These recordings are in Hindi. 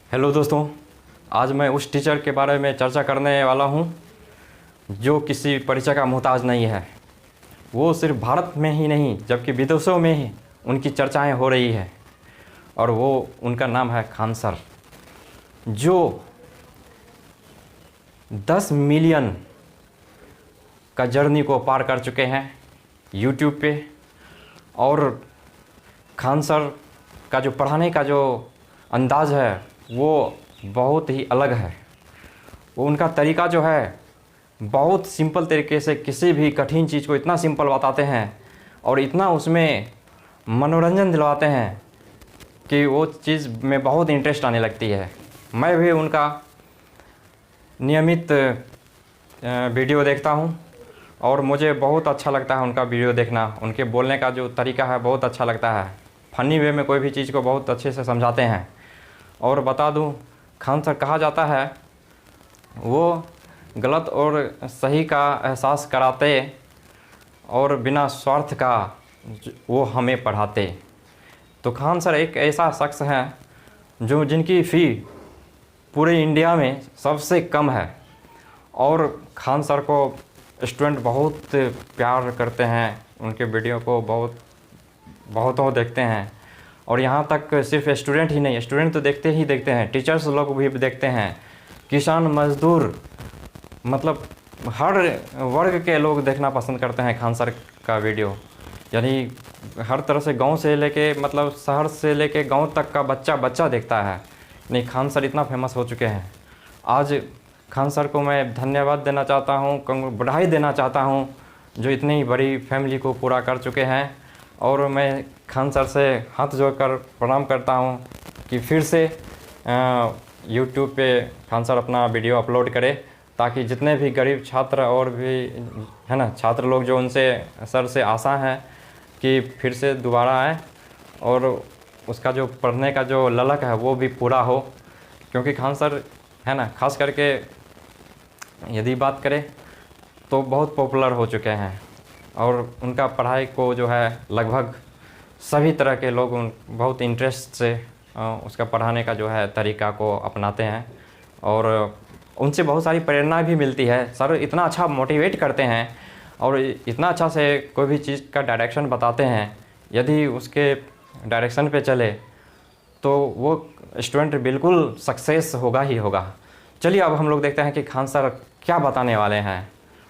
हेलो दोस्तों, आज मैं उस टीचर के बारे में चर्चा करने वाला हूं जो किसी परिचय का मोहताज नहीं है। वो सिर्फ भारत में ही नहीं जबकि विदेशों में ही उनकी चर्चाएं हो रही है और वो उनका नाम है खान सर, जो 10 मिलियन का जर्नी को पार कर चुके हैं यूट्यूब पे। और खान सर का जो पढ़ाने का जो अंदाज़ है वो बहुत ही अलग है। वो उनका तरीका जो है बहुत सिंपल तरीके से किसी भी कठिन चीज़ को इतना सिंपल बताते हैं और इतना उसमें मनोरंजन दिलवाते हैं कि वो चीज़ में बहुत इंटरेस्ट आने लगती है। मैं भी उनका नियमित वीडियो देखता हूं और मुझे बहुत अच्छा लगता है उनका वीडियो देखना। उनके बोलने का जो तरीका है बहुत अच्छा लगता है। फ़नी वे में कोई भी चीज़ को बहुत अच्छे से समझाते हैं। और बता दूं, खान सर कहा जाता है वो गलत और सही का एहसास कराते और बिना स्वार्थ का वो हमें पढ़ाते। तो खान सर एक ऐसा शख्स है जो जिनकी फ़ी पूरे इंडिया में सबसे कम है और खान सर को स्टूडेंट बहुत प्यार करते हैं। उनके वीडियो को बहुतों देखते हैं और यहाँ तक सिर्फ स्टूडेंट ही नहीं, स्टूडेंट तो देखते ही देखते हैं, टीचर्स लोग भी देखते हैं, किसान मजदूर, मतलब हर वर्ग के लोग देखना पसंद करते हैं खान सर का वीडियो। यानी हर तरह से गांव से लेके मतलब शहर से लेके गांव तक का बच्चा देखता है। नहीं, खान सर इतना फेमस हो चुके हैं। आज खान सर को मैं धन्यवाद देना चाहता हूँ, बधाई देना चाहता हूँ जो इतनी बड़ी फैमिली को पूरा कर चुके हैं। और मैं खान सर से हाथ जोड़कर प्रणाम करता हूँ कि फिर से यूट्यूब पे खान सर अपना वीडियो अपलोड करें ताकि जितने भी गरीब छात्र और भी है ना छात्र लोग जो उनसे सर से आशा है कि फिर से दोबारा आए और उसका जो पढ़ने का जो ललक है वो भी पूरा हो। क्योंकि खान सर है ना, खास करके यदि बात करें तो बहुत पॉपुलर हो चुके हैं और उनका पढ़ाई को जो है लगभग सभी तरह के लोग बहुत इंटरेस्ट से उसका पढ़ाने का जो है तरीका को अपनाते हैं और उनसे बहुत सारी प्रेरणा भी मिलती है। सर इतना अच्छा मोटिवेट करते हैं और इतना अच्छा से कोई भी चीज़ का डायरेक्शन बताते हैं, यदि उसके डायरेक्शन पे चले तो वो स्टूडेंट बिल्कुल सक्सेस होगा ही होगा। चलिए अब हम लोग देखते हैं कि खान सर क्या बताने वाले हैं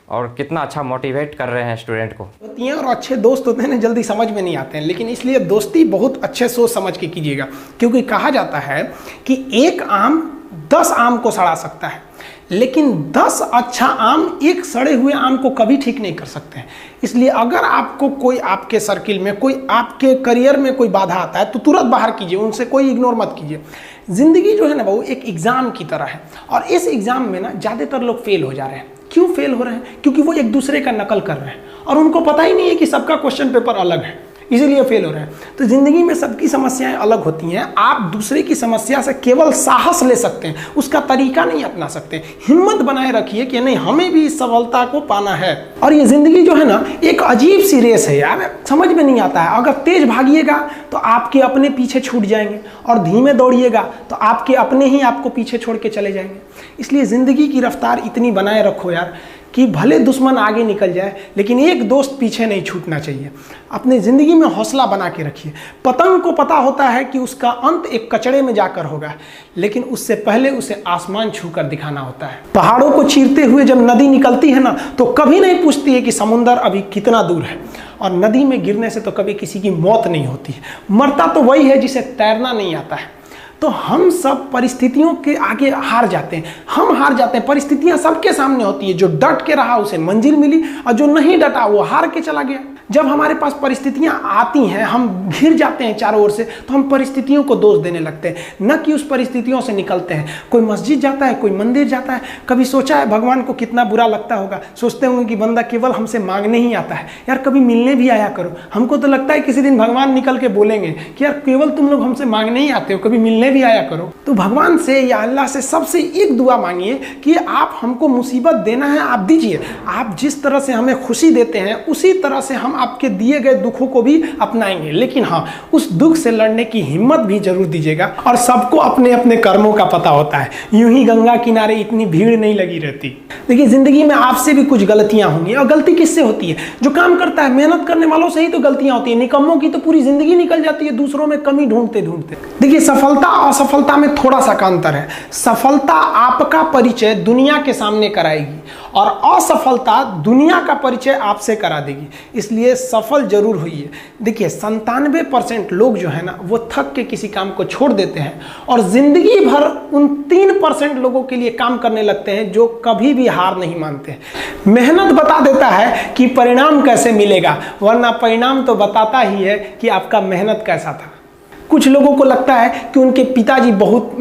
और कितना अच्छा मोटिवेट कर रहे हैं स्टूडेंट को। होती हैं और अच्छे दोस्त होते हैं ना, जल्दी समझ में नहीं आते हैं, लेकिन इसलिए दोस्ती बहुत अच्छे सोच समझ के कीजिएगा। क्योंकि कहा जाता है कि एक आम 10 आम को सड़ा सकता है, लेकिन 10 अच्छा आम एक सड़े हुए आम को कभी ठीक नहीं कर सकते हैं। इसलिए अगर आपको कोई आपके सर्किल में, कोई आपके करियर में कोई बाधा आता है तो तुरंत बाहर कीजिए, उनसे कोई इग्नोर मत कीजिए। ज़िंदगी जो है ना वो एक एग्ज़ाम की तरह है और इस एग्ज़ाम में ना ज़्यादातर लोग फेल हो जा रहे हैं। क्यों फेल हो रहे हैं? क्योंकि वो एक दूसरे का नकल कर रहे हैं और उनको पता ही नहीं है कि सबका क्वेश्चन पेपर अलग है, इसीलिए फेल हो रहे हैं। तो ज़िंदगी में सबकी समस्याएं अलग होती हैं। आप दूसरे की समस्या से केवल साहस ले सकते हैं, उसका तरीका नहीं अपना सकते। हिम्मत बनाए रखिए कि नहीं, हमें भी इस सफलता को पाना है। और ये ज़िंदगी जो है ना एक अजीब सी रेस है यार, समझ में नहीं आता है। अगर तेज भागिएगा तो आपके अपने पीछे छूट जाएंगे और धीमे दौड़िएगा तो आपके अपने ही आपको पीछे छोड़ के चले जाएंगे। इसलिए ज़िंदगी की रफ्तार इतनी बनाए रखो यार कि भले दुश्मन आगे निकल जाए लेकिन एक दोस्त पीछे नहीं छूटना चाहिए। अपनी ज़िंदगी में हौसला बना के रखिए। पतंग को पता होता है कि उसका अंत एक कचड़े में जाकर होगा, लेकिन उससे पहले उसे आसमान छूकर दिखाना होता है। पहाड़ों को चीरते हुए जब नदी निकलती है ना तो कभी नहीं पूछती है कि समुंदर अभी कितना दूर है। और नदी में गिरने से तो कभी किसी की मौत नहीं होती है, मरता तो वही है जिसे तैरना नहीं आता है। तो हम सब परिस्थितियों के आगे हार जाते हैं, हम हार जाते हैं। परिस्थितियां सबके सामने होती है, जो डट के रहा उसे मंजिल मिली और जो नहीं डटा वो हार के चला गया। जब हमारे पास परिस्थितियां आती हैं, हम घिर जाते हैं चारों ओर से, तो हम परिस्थितियों को दोष देने लगते हैं, न कि उस परिस्थितियों से निकलते हैं। कोई मस्जिद जाता है, कोई मंदिर जाता है, कभी सोचा है भगवान को कितना बुरा लगता होगा? सोचते होंगे कि बंदा केवल हमसे मांगने ही आता है, यार कभी मिलने भी आया करो। हमको तो लगता है किसी दिन भगवान निकल के बोलेंगे कि यार केवल तुम लोग हमसे मांगने ही आते हो, कभी मिलने भी आया करो। तो भगवान से या अल्लाह से सबसे एक दुआ मांगिए कि आप हमको मुसीबत देना है, आप दीजिए। आप जिस तरह से हमें खुशी देते हैं उसी तरह से हम आपके दिए गए दुखों को भी अपनाएंगे, लेकिन हाँ, उस दुख से लड़ने की हिम्मत भी जरूर दीजिएगा। और सबको अपने अपने कर्मों का पता होता है, यूं ही गंगा किनारे इतनी भीड़ नहीं लगी रहती। देखिए, जिंदगी में आपसे भी कुछ गलतियां होंगी, और गलती किससे होती है? जो काम करता है, मेहनत करने वालों से ही तो गलतियां होती है। निकम्मों की तो पूरी जिंदगी निकल जाती है दूसरों में कमी ढूंढते ढूंढते। देखिए, सफलता और असफलता में थोड़ा सा अंतर है। सफलता आपका परिचय दुनिया के सामने कराएगी, और असफलता दुनिया का परिचय आपसे करा देगी। इसलिए सफल जरूर होइए। देखिए, 97% लोग जो है ना, वो थक के किसी काम को छोड़ देते हैं, और जिंदगी भर उन 3% लोगों के लिए काम करने लगते हैं जो कभी भी हार नहीं मानते। मेहनत बता देता है कि परिणाम कैसे मिलेगा, वरना परिणाम तो बताता ही है कि आपका मेहनत कैसा था। कुछ लोगों को लगता है कि उनके पिताजी बहुत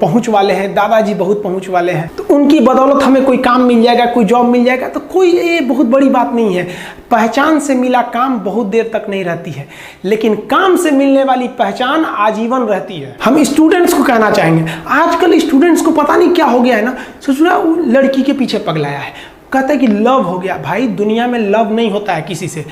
पहुंच वाले हैं, दादाजी बहुत पहुंच वाले हैं, तो उनकी बदौलत हमें कोई काम मिल जाएगा, कोई जॉब मिल जाएगा। तो कोई ये बहुत बड़ी बात नहीं है। पहचान से मिला काम बहुत देर तक नहीं रहती है, लेकिन काम से मिलने वाली पहचान आजीवन रहती है। हम स्टूडेंट्स को कहना चाहेंगे, आजकल स्टूडेंट्स को पता नहीं क्या हो गया है ना, सोचना लड़की के पीछे पगलाया है, कहता है कि लव हो गया। भाई, दुनिया में लव नहीं होता है किसी से,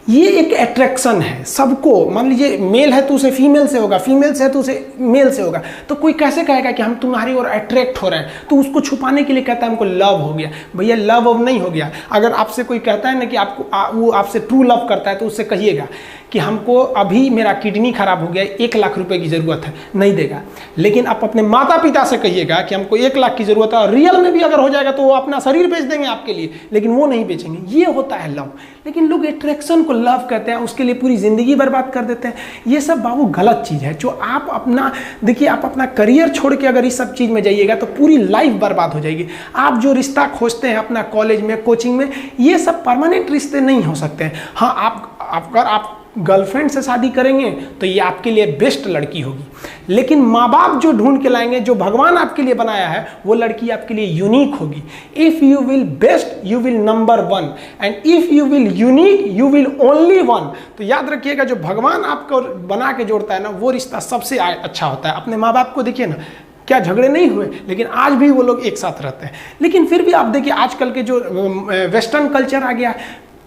ये एक अट्रैक्शन है सबको। मान लीजिए मेल है तो उसे फीमेल से होगा, फीमेल से है तो उसे मेल से होगा। तो कोई कैसे कहेगा कि हम तुम्हारी ओर अट्रैक्ट हो रहे हैं? तो उसको छुपाने के लिए कहता है हमको लव हो गया। भैया, लव अब नहीं हो गया। अगर आपसे कोई कहता है ना कि आपको वो आपसे ट्रू लव करता है, तो उससे कहिएगा कि हमको अभी मेरा किडनी खराब हो गया, 1 लाख रुपए की जरूरत है, नहीं देगा। लेकिन आप अपने माता पिता से कहिएगा कि हमको 1 लाख की जरूरत है, और रियल में भी अगर हो जाएगा तो वो अपना शरीर बेच देंगे आपके लिए, लेकिन वो नहीं बेचेंगे। ये होता है लव। लेकिन लोग अट्रैक्शन को लव कहते हैं, उसके लिए पूरी जिंदगी बर्बाद कर देते हैं। ये सब बाबू गलत चीज है। जो आप अपना, देखिए, आप अपना करियर छोड़ के अगर इस सब चीज में जाइएगा तो पूरी लाइफ बर्बाद हो जाएगी। आप जो रिश्ता खोजते हैं अपना कॉलेज में, कोचिंग में, ये सब परमानेंट रिश्ते नहीं हो सकते हैं। हाँ, अगर आप गर्लफ्रेंड से शादी करेंगे तो ये आपके लिए बेस्ट लड़की होगी, लेकिन माँ बाप जो ढूंढ के लाएंगे, जो भगवान आपके लिए बनाया है, वो लड़की आपके लिए यूनिक होगी। If you will best, you will number 1, and if you will unique, you will only 1। तो याद रखिएगा, जो भगवान आपको बना के जोड़ता है ना, वो रिश्ता सबसे अच्छा होता है। अपने माँ बाप को देखिए ना, क्या झगड़े नहीं हुए, लेकिन आज भी वो लोग एक साथ रहते हैं। लेकिन फिर भी आप देखिए, आजकल के जो वेस्टर्न कल्चर आ गया,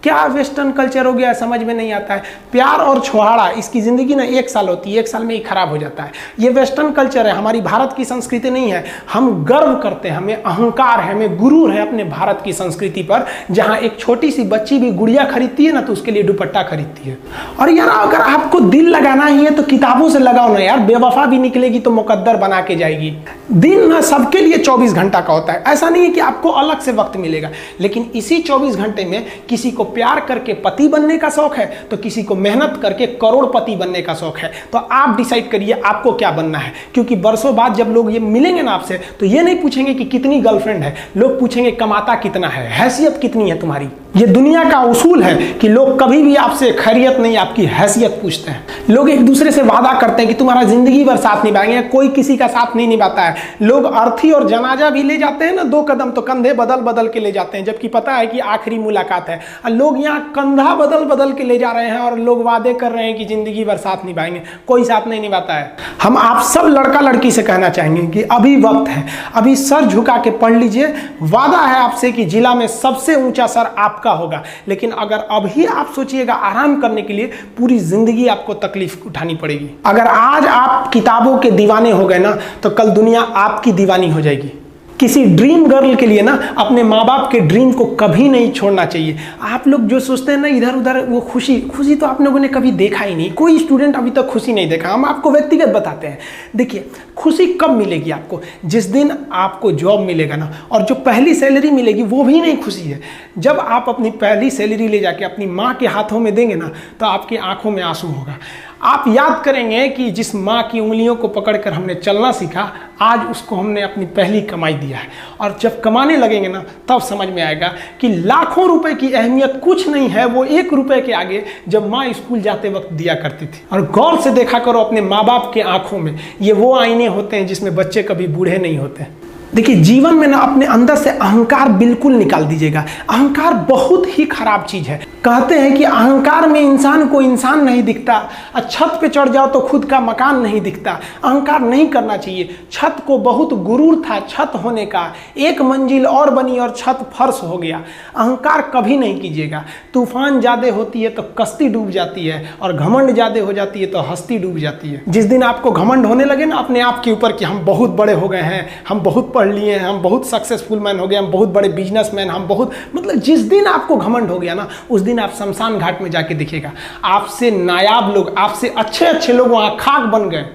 क्या वेस्टर्न कल्चर हो गया, समझ में नहीं आता है। प्यार और छोहाड़ा, इसकी ज़िंदगी ना 1 साल होती है, 1 साल में ही खराब हो जाता है। ये वेस्टर्न कल्चर है, हमारी भारत की संस्कृति नहीं है। हम गर्व करते हैं, हमें अहंकार है, हमें गुरूर है अपने भारत की संस्कृति पर। जहाँ एक छोटी सी बच्ची भी गुड़िया खरीदती है ना, तो उसके लिए दुपट्टा खरीदती है। और यार, अगर आपको दिल लगाना ही है तो किताबों से लगाओ ना यार। बेवफा भी निकलेगी तो मुकद्दर बना के जाएगी। दिन ना सबके लिए 24 घंटा का होता है। ऐसा नहीं है कि आपको अलग से वक्त मिलेगा, लेकिन इसी 24 घंटे में किसी को प्यार करके पति बनने का शौक है, तो किसी को मेहनत करके करोड़पति बनने का शौक है। तो आप डिसाइड करिए आपको क्या बनना है। क्योंकि बरसों बाद जब लोग ये मिलेंगे ना आपसे, तो ये नहीं पूछेंगे कि कितनी गर्लफ्रेंड है, लोग पूछेंगे कमाता कितना है, हैसियत कितनी है तुम्हारी। ये दुनिया का उसूल है कि लोग कभी भी आपसे खैरियत नहीं, आपकी हैसियत पूछते हैं। लोग एक दूसरे से वादा करते हैं कि तुम्हारा जिंदगी भर साथ निभाएंगे, कोई किसी का साथ नहीं निभाता है। लोग अर्थी और जनाजा भी ले जाते हैं ना 2 कदम, तो कंधे बदल बदल के ले जाते हैं, जबकि पता है कि आखिरी मुलाकात है। और लोग यहाँ कंधा बदल बदल के ले जा रहे हैं, और लोग वादे कर रहे हैं कि जिंदगी भर साथ निभाएंगे, कोई साथ नहीं निभाता है। हम आप सब लड़का लड़की से कहना चाहेंगे कि अभी वक्त है, अभी सर झुका के पढ़ लीजिए। वादा है आपसे कि जिला में सबसे ऊंचा सर आपका होगा। लेकिन अगर अभी आप सोचिएगा आराम करने के लिए, पूरी जिंदगी आपको तकलीफ उठानी पड़ेगी। अगर आज आप किताबों के दीवाने हो गए ना, तो कल दुनिया आपकी दीवानी हो जाएगी। किसी ड्रीम गर्ल के लिए ना अपने माँ बाप के ड्रीम को कभी नहीं छोड़ना चाहिए। आप लोग जो सोचते हैं ना इधर उधर, वो खुशी तो आप लोगों ने कभी देखा ही नहीं। कोई स्टूडेंट अभी तक खुशी नहीं देखा। हम आपको व्यक्तिगत बताते हैं। देखिए, खुशी कब मिलेगी आपको? जिस दिन आपको जॉब मिलेगा ना, और जो पहली सैलरी मिलेगी वो भी नहीं खुशी है। जब आप अपनी पहली सैलरी ले जाके अपनी माँ के हाथों में देंगे ना, तो आपकी आंखों में आंसू होगा। आप याद करेंगे कि जिस माँ की उंगलियों को पकड़कर हमने चलना सीखा, आज उसको हमने अपनी पहली कमाई दिया है। और जब कमाने लगेंगे ना, तब समझ में आएगा कि लाखों रुपए की अहमियत कुछ नहीं है वो 1 रुपए के आगे, जब माँ स्कूल जाते वक्त दिया करती थी। और गौर से देखा करो अपने माँ बाप के आंखों में, ये वो आईने होते हैं जिसमें बच्चे कभी बूढ़े नहीं होते। देखिए, जीवन में ना अपने अंदर से अहंकार बिल्कुल निकाल दीजिएगा। अहंकार बहुत ही खराब चीज है। कहते हैं कि अहंकार में इंसान को इंसान नहीं दिखता, और छत पे चढ़ जाओ तो खुद का मकान नहीं दिखता। अहंकार नहीं करना चाहिए। छत को बहुत गुरूर था छत होने का, एक मंजिल और बनी और छत फर्श हो गया। अहंकार कभी नहीं कीजिएगा। तूफान ज़्यादा होती है तो कश्ती डूब जाती है, और घमंड ज़्यादा हो जाती है तो हस्ती डूब जाती है। जिस दिन आपको घमंड होने लगे ना अपने आप के ऊपर कि हम बहुत बड़े हो गए हैं, हम बहुत पढ़ लिए हैं, हम बहुत सक्सेसफुल मैन हो गए, हम बहुत बड़े बिजनेसमैन, हम बहुत, मतलब जिस दिन आपको घमंड हो गया ना, उस दिन आप शमशान घाट में जाके दिखेगा आपसे नायाब लोग, आपसे अच्छे अच्छे लोग वहां खाक बन गए।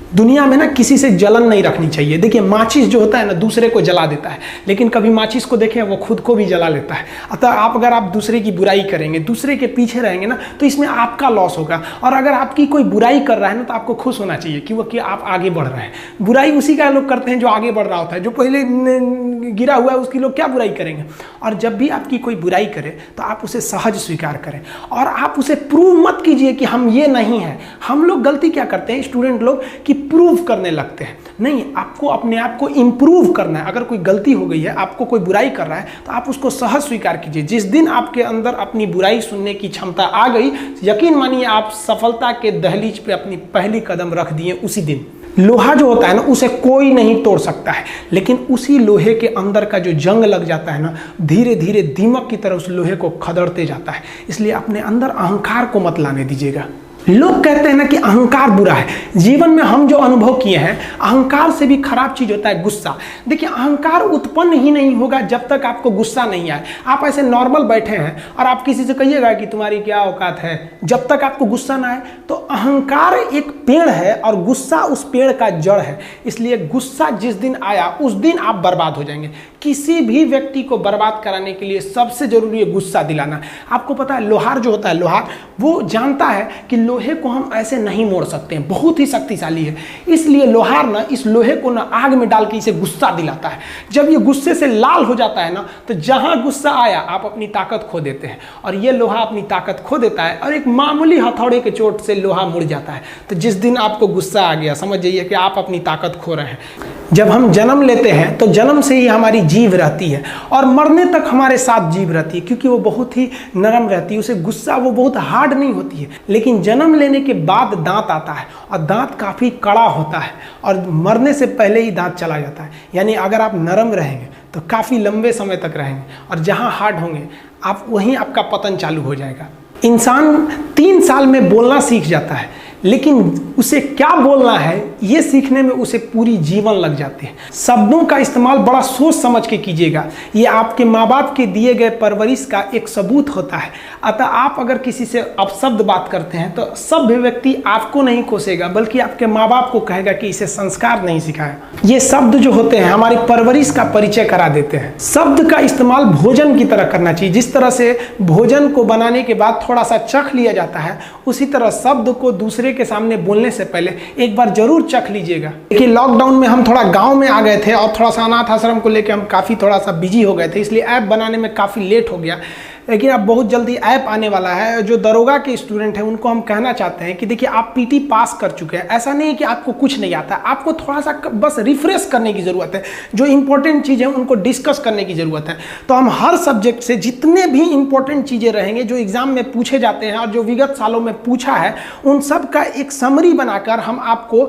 दुनिया में ना किसी से जलन नहीं रखनी चाहिए। देखिए माचिस जो होता है ना दूसरे को जला देता है, लेकिन कभी माचिस को देखें वो खुद को भी जला लेता है। अतः अगर आप दूसरे की बुराई करेंगे, दूसरे के पीछे रहेंगे ना, तो इसमें आपका लॉस होगा। और अगर आपकी कोई बुराई कर रहा है ना तो आपको खुश होना चाहिए कि आप आगे बढ़ रहे हैं। बुराई उसी का लोग करते हैं जो आगे बढ़ रहा होता है, जो पहले गिरा हुआ है उसकी लोग क्या बुराई करेंगे। और जब भी आपकी कोई बुराई करे तो आप उसे सहज स्वीकार करें, और आप उसे प्रूव मत कीजिए कि हम ये नहीं हैं। हम लोग गलती क्या करते हैं स्टूडेंट लोग कि प्रूव करने लगते हैं। नहीं, आपको अपने आप को इंप्रूव करना है। अगर कोई गलती हो गई है, आपको कोई बुराई कर रहा है, तो आप उसको सहज स्वीकार कीजिए। जिस दिन आपके अंदर अपनी बुराई सुनने की क्षमता आ गई, यकीन मानिए आप सफलता के दहलीज पे अपनी पहली कदम रख दिए उसी दिन। लोहा जो होता है ना उसे कोई नहीं तोड़ सकता है, लेकिन उसी लोहे के अंदर का जो जंग लग जाता है ना, धीरे धीरे दीमक की तरह उस लोहे को खदड़ते जाता है। इसलिए अपने अंदर अहंकार को मत लाने दीजिएगा। लोग कहते हैं ना कि अहंकार बुरा है। जीवन में हम जो अनुभव किए हैं, अहंकार से भी खराब चीज होता है गुस्सा। देखिए अहंकार उत्पन्न ही नहीं होगा जब तक आपको गुस्सा नहीं आए। आप ऐसे नॉर्मल बैठे हैं और आप किसी से कहिएगा कि तुम्हारी क्या औकात है, जब तक आपको गुस्सा ना आए। तो अहंकार एक पेड़ है और गुस्सा उस पेड़ का जड़ है। इसलिए गुस्सा जिस दिन आया उस दिन आप बर्बाद हो जाएंगे। किसी भी व्यक्ति को बर्बाद कराने के लिए सबसे जरूरी है गुस्सा दिलाना। आपको पता है लोहार जो होता है, लोहार वो जानता है कि लोहे को हम ऐसे नहीं मोड़ सकते हैं, बहुत ही शक्तिशाली है। इसलिए लोहार ना इस लोहे को ना आग में डाल के इसे गुस्सा दिलाता है। जब ये गुस्से से लाल हो जाता है ना, तो जहां गुस्सा आया आप अपनी ताकत खो देते हैं, और ये लोहा अपनी ताकत खो देता है और एक मामूली हथौड़े के चोट से लोहा मुड़ जाता है। तो जिस दिन आपको गुस्सा आ गया, समझ जाइए कि आप अपनी ताकत खो रहे हैं। जब हम जन्म लेते हैं तो जन्म से ही हमारी जीभ रहती है और मरने तक हमारे साथ जीभ रहती है, क्योंकि वो बहुत ही नरम रहती है, उसे गुस्सा वो बहुत हार्ड नहीं होती है। लेकिन जन्म लेने के बाद दांत आता है और दांत काफ़ी कड़ा होता है और मरने से पहले ही दांत चला जाता है। यानी अगर आप नरम रहेंगे तो काफ़ी लंबे समय तक रहेंगे, और जहाँ हार्ड होंगे आप वहीं आपका पतन चालू हो जाएगा। इंसान 3 साल में बोलना सीख जाता है, लेकिन उसे क्या बोलना है ये सीखने में उसे पूरी जीवन लग जाते हैं। शब्दों का इस्तेमाल बड़ा सोच समझ के कीजिएगा। ये आपके माँ बाप के दिए गए परवरिश का एक सबूत होता है। अतः आप अगर किसी से अपशब्द बात करते हैं तो सभ्य व्यक्ति आपको नहीं कोसेगा, बल्कि आपके माँ बाप को कहेगा कि इसे संस्कार नहीं सिखाया। ये शब्द जो होते हैं हमारी परवरिश का परिचय करा देते हैं। शब्द का इस्तेमाल भोजन की तरह करना चाहिए। जिस तरह से भोजन को बनाने के बाद थोड़ा सा चख लिया जाता है, उसी तरह शब्द को दूसरे के सामने बोलने से पहले एक बार जरूर चख लीजिएगा। देखिए लॉकडाउन में हम थोड़ा गांव में आ गए थे और थोड़ा सा अनाथ आश्रम को लेकर हम काफ़ी थोड़ा सा बिजी हो गए थे, इसलिए ऐप बनाने में काफ़ी लेट हो गया। लेकिन अब बहुत जल्दी ऐप आने वाला है। जो दरोगा के स्टूडेंट हैं उनको हम कहना चाहते हैं कि देखिए आप पीटी पास कर चुके हैं, ऐसा नहीं है कि आपको कुछ नहीं आता है, आपको थोड़ा सा बस रिफ्रेश करने की ज़रूरत है। जो इंपॉर्टेंट चीज़ है उनको डिस्कस करने की ज़रूरत है। तो हम हर सब्जेक्ट से जितने भी इंपॉर्टेंट चीज़ें रहेंगे जो एग्जाम में पूछे जाते हैं और जो विगत सालों में पूछा है, उन सब का एक समरी बनाकर हम आपको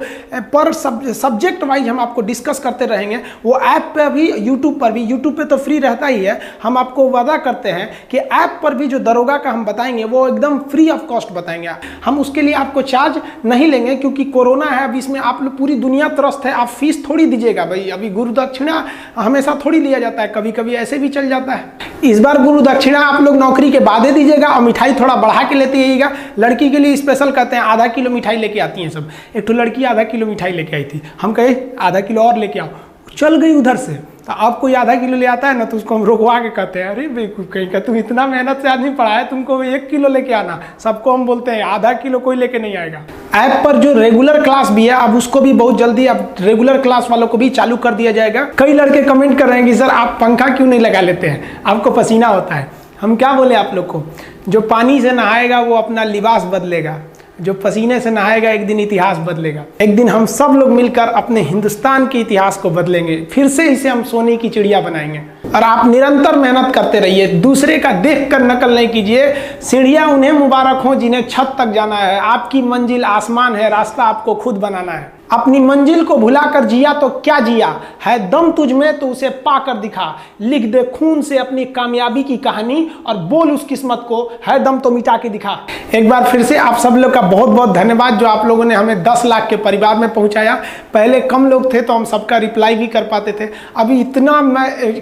पर सब्जेक्ट वाइज हम आपको डिस्कस करते रहेंगे। वो ऐप पे भी, यूट्यूब पर भी, यूट्यूब पे तो फ्री रहता ही है। हम आपको वादा करते हैं कि ऐप पर भी जो दरोगा का हम बताएंगे वो एकदम फ्री ऑफ कॉस्ट बताएंगे। हम उसके लिए आपको चार्ज नहीं लेंगे, क्योंकि कोरोना है, अब इसमें आप लोग पूरी दुनिया त्रस्त है, आप फीस थोड़ी दीजिएगा भाई। अभी गुरु दक्षिणा हमेशा थोड़ी लिया जाता है, कभी कभी ऐसे भी चल जाता है। इस बार गुरु दक्षिणा आप लोग नौकरी के बाद दीजिएगा और मिठाई थोड़ा बढ़ा के लेते आइएगा। लड़की के लिए स्पेशल कहते हैं, आधा किलो मिठाई लेके आती हैं सब। एक तो लड़की आधा किलो मिठाई लेके आई थी, हम कहे आधा किलो और लेके आओ, चल गई उधर से। तो अब कोई आधा किलो ले आता है ना तो उसको हम रोकवा के कहते हैं, अरे बेवकूफ़ कहीं का, तुम इतना मेहनत से आदमी पढ़ाया, तुमको 1 किलो लेके आना। सबको हम बोलते हैं आधा किलो कोई लेके नहीं आएगा। ऐप पर जो रेगुलर क्लास भी है, अब उसको भी बहुत जल्दी अब रेगुलर क्लास वालों को भी चालू कर दिया जाएगा। कई लड़के कमेंट कर रहे हैं कि सर आप पंखा क्यों नहीं लगा लेते हैं, आपको पसीना होता है। हम क्या बोले आप लोग को, जो पानी से नहाएगा वो अपना लिबास बदलेगा, जो पसीने से नहाएगा एक दिन इतिहास बदलेगा। एक दिन हम सब लोग मिलकर अपने हिंदुस्तान के इतिहास को बदलेंगे, फिर से इसे हम सोने की चिड़िया बनाएंगे। और आप निरंतर मेहनत करते रहिए, दूसरे का देखकर नकल नहीं कीजिए। सीढ़ियां उन्हें मुबारक हो जिन्हें छत तक जाना है, आपकी मंजिल आसमान है, रास्ता आपको खुद बनाना है। अपनी मंजिल को भुलाकर जिया तो क्या जिया, है दम तुझ में तो उसे पाकर दिखा। लिख दे खून से अपनी कामयाबी की कहानी और बोल उस किस्मत को, है दम तो मिटा के दिखा। एक बार फिर से आप सब लोग का बहुत बहुत धन्यवाद, जो आप लोगों ने हमें 10 लाख के परिवार में पहुंचाया। पहले कम लोग थे तो हम सबका रिप्लाई भी कर पाते थे, अभी इतना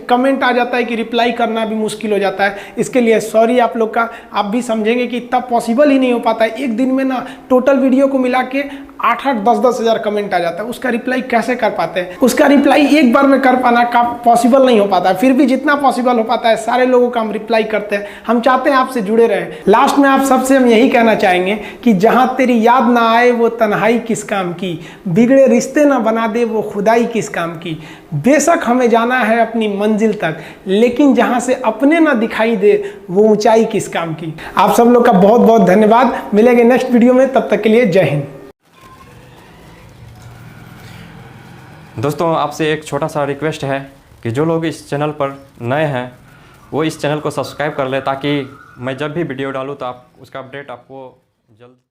कमेंट आ जाता है कि रिप्लाई करना भी मुश्किल हो जाता है। इसके लिए सॉरी आप लोग का। आप भी समझेंगे कि इतना पॉसिबल ही नहीं हो पाता है। एक दिन में ना टोटल वीडियो को मिला के 8-8, 10-10 हज़ार कमेंट आ जाता है, उसका रिप्लाई कैसे कर पाते हैं? उसका रिप्लाई एक बार में कर पाना का पॉसिबल नहीं हो पाता है। फिर भी जितना पॉसिबल हो पाता है सारे लोगों का हम रिप्लाई करते हैं। हम चाहते हैं आपसे जुड़े रहें। लास्ट में आप सबसे हम यही कहना चाहेंगे कि जहां तेरी याद ना आए वो तन्हाई किस काम की, बिगड़े रिश्ते ना बना दे वो खुदाई किस काम की। बेशक हमें जाना है अपनी मंजिल तक, लेकिन जहां से अपने ना दिखाई दे वो ऊंचाई किस काम की। आप सब लोग का बहुत बहुत धन्यवाद। मिलेंगे नेक्स्ट वीडियो में, तब तक के लिए जय हिंद। दोस्तों, आपसे एक छोटा सा रिक्वेस्ट है कि जो लोग इस चैनल पर नए हैं वो इस चैनल को सब्सक्राइब कर ले, ताकि मैं जब भी वीडियो डालूँ तो आप उसका अपडेट आपको जल्द